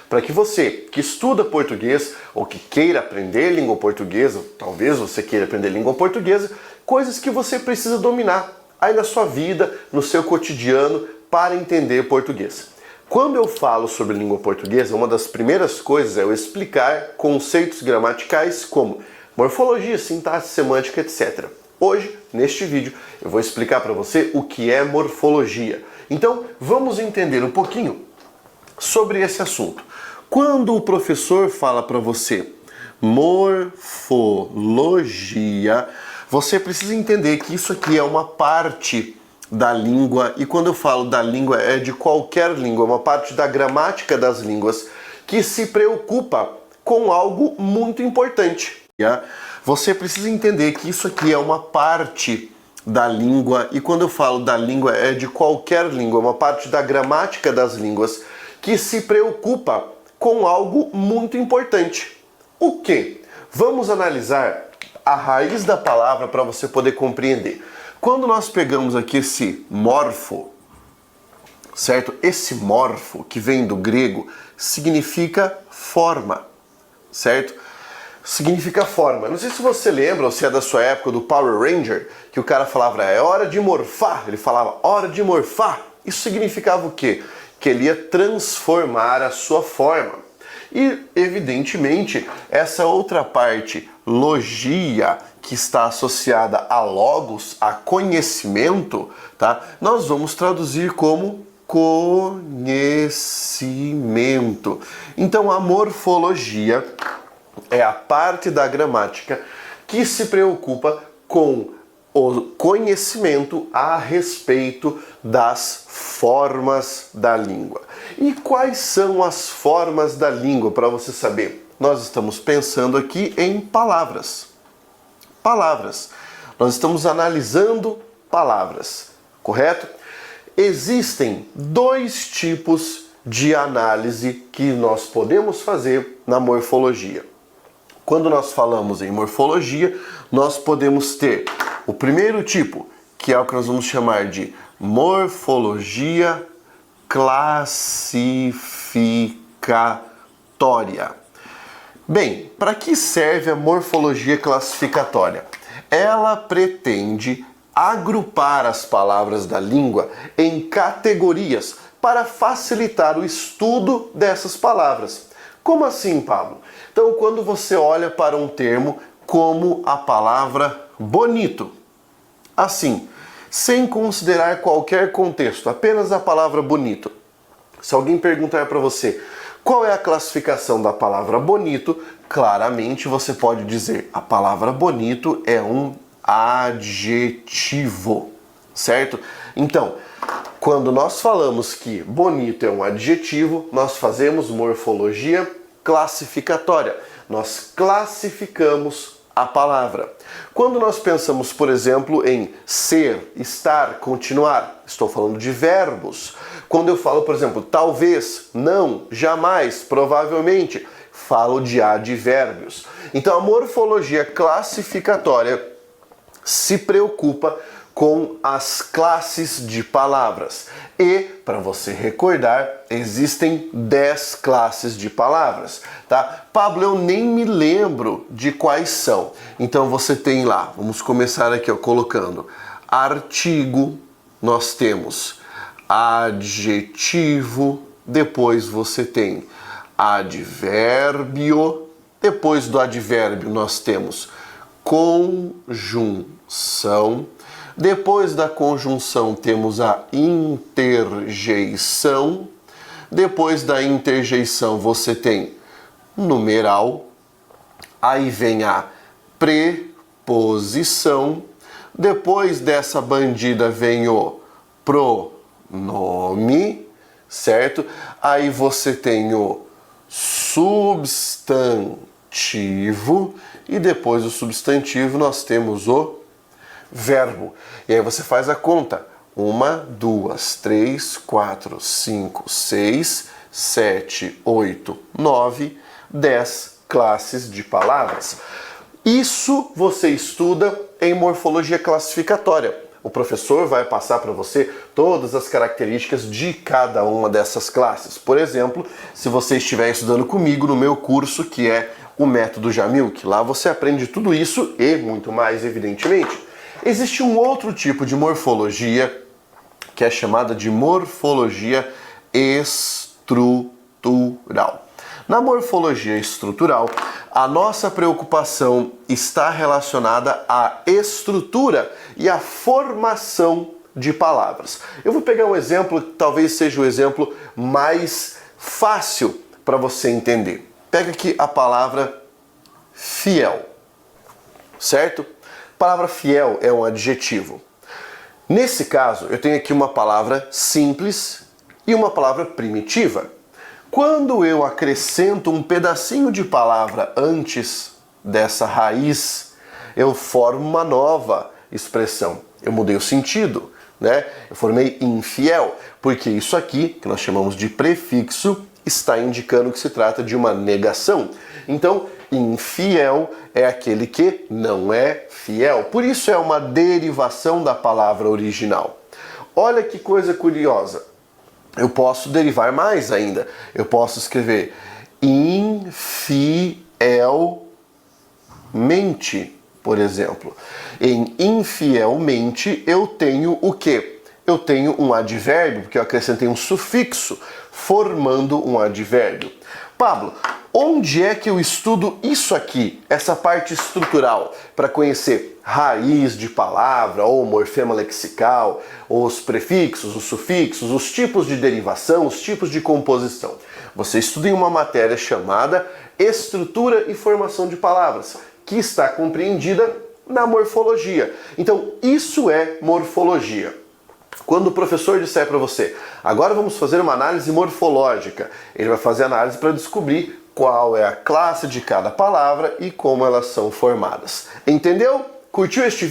para que você que estuda português ou que queira aprender língua portuguesa, talvez você queira aprender língua portuguesa, coisas que você precisa dominar aí na sua vida, no seu cotidiano, para entender português. Quando eu falo sobre língua portuguesa, uma das primeiras coisas é eu explicar conceitos gramaticais como morfologia, sintaxe, semântica, etc. Hoje, neste vídeo, eu vou explicar para você o que é morfologia. Então, vamos entender um pouquinho sobre esse assunto. Quando o professor fala para você morfologia, você precisa entender que isso aqui é uma parte da língua, e quando eu falo da língua é de qualquer língua, uma parte da gramática das línguas que se preocupa com algo muito importante. Você precisa entender que isso aqui é uma parte da língua, e quando eu falo da língua é de qualquer língua, uma parte da gramática das línguas que se preocupa com algo muito importante. O quê? Vamos analisar a raiz da palavra para você poder compreender. Quando nós pegamos aqui esse morfo, certo? Esse morfo, que vem do grego, significa forma, certo? Significa forma. Não sei se você lembra, ou se é da sua época, do Power Ranger, que o cara falava, é hora de morfar. Ele falava, hora de morfar. Isso significava o quê? Que ele ia transformar a sua forma. E, evidentemente, essa outra parte, logia, que está associada a logos, a conhecimento, tá? Nós vamos traduzir como conhecimento. Então, a morfologia é a parte da gramática que se preocupa com o conhecimento a respeito das formas da língua. E quais são as formas da língua, para você saber? Nós estamos pensando aqui em palavras. Palavras. Nós estamos analisando palavras, correto? Existem dois tipos de análise que nós podemos fazer na morfologia. Quando nós falamos em morfologia, nós podemos ter o primeiro tipo, que é o que nós vamos chamar de morfologia classificatória. Bem, para que serve a morfologia classificatória? Ela pretende agrupar as palavras da língua em categorias para facilitar o estudo dessas palavras. Como assim, Pablo? Então, quando você olha para um termo como a palavra bonito, assim, sem considerar qualquer contexto, apenas a palavra bonito. Se alguém perguntar para você qual é a classificação da palavra bonito, claramente você pode dizer a palavra bonito é um adjetivo, certo? Então, quando nós falamos que bonito é um adjetivo, nós fazemos morfologia classificatória. Nós classificamos a palavra. Quando nós pensamos, por exemplo, em ser, estar, continuar, estou falando de verbos. Quando eu falo, por exemplo, talvez, não, jamais, provavelmente, falo de advérbios. Então a morfologia classificatória se preocupa com as classes de palavras. E, para você recordar, existem 10 classes de palavras, tá? Pablo, eu nem me lembro de quais são. Então você tem lá, vamos começar aqui, ó, colocando artigo, nós temos adjetivo, depois você tem advérbio, depois do advérbio nós temos conjunção, depois da conjunção temos a interjeição, depois da interjeição você tem numeral, aí vem a preposição, depois dessa bandida vem o pronome, certo? Aí você tem o substantivo e depois do substantivo nós temos o verbo. E aí você faz a conta. 1, 2, 3, 4, 5, 6, 7, 8, 9, 10 classes de palavras. Isso você estuda em morfologia classificatória. o professor vai passar para você todas as características de cada uma dessas classes. Por exemplo, se você estiver estudando comigo no meu curso, que é o Método Jamil, que lá você aprende tudo isso e muito mais, evidentemente. Existe um outro tipo de morfologia que é chamada de morfologia estrutural. Na morfologia estrutural, a nossa preocupação está relacionada à estrutura e à formação de palavras. Eu vou pegar um exemplo que talvez seja o exemplo mais fácil para você entender. Pega aqui a palavra fiel, certo? A palavra fiel é um adjetivo. Nesse caso, eu tenho aqui uma palavra simples e uma palavra primitiva. Quando eu acrescento um pedacinho de palavra antes dessa raiz, eu formo uma nova expressão. Eu mudei o sentido, né? Eu formei infiel, porque isso aqui, que nós chamamos de prefixo, está indicando que se trata de uma negação. Então, infiel é aquele que não é fiel. Por isso é uma derivação da palavra original. Olha que coisa curiosa. Eu posso derivar mais ainda. Eu posso escrever infielmente, por exemplo. Em infielmente eu tenho o quê? Eu tenho um advérbio, porque eu acrescentei um sufixo, formando um advérbio. Pablo, onde é que eu estudo isso aqui, essa parte estrutural, para conhecer raiz de palavra, ou morfema lexical, ou os prefixos, os sufixos, os tipos de derivação, os tipos de composição? Você estuda em uma matéria chamada Estrutura e Formação de Palavras, que está compreendida na morfologia. Então, isso é morfologia. Quando o professor disser para você, agora vamos fazer uma análise morfológica, ele vai fazer análise para descobrir qual é a classe de cada palavra e como elas são formadas. Entendeu? Curtiu este vídeo?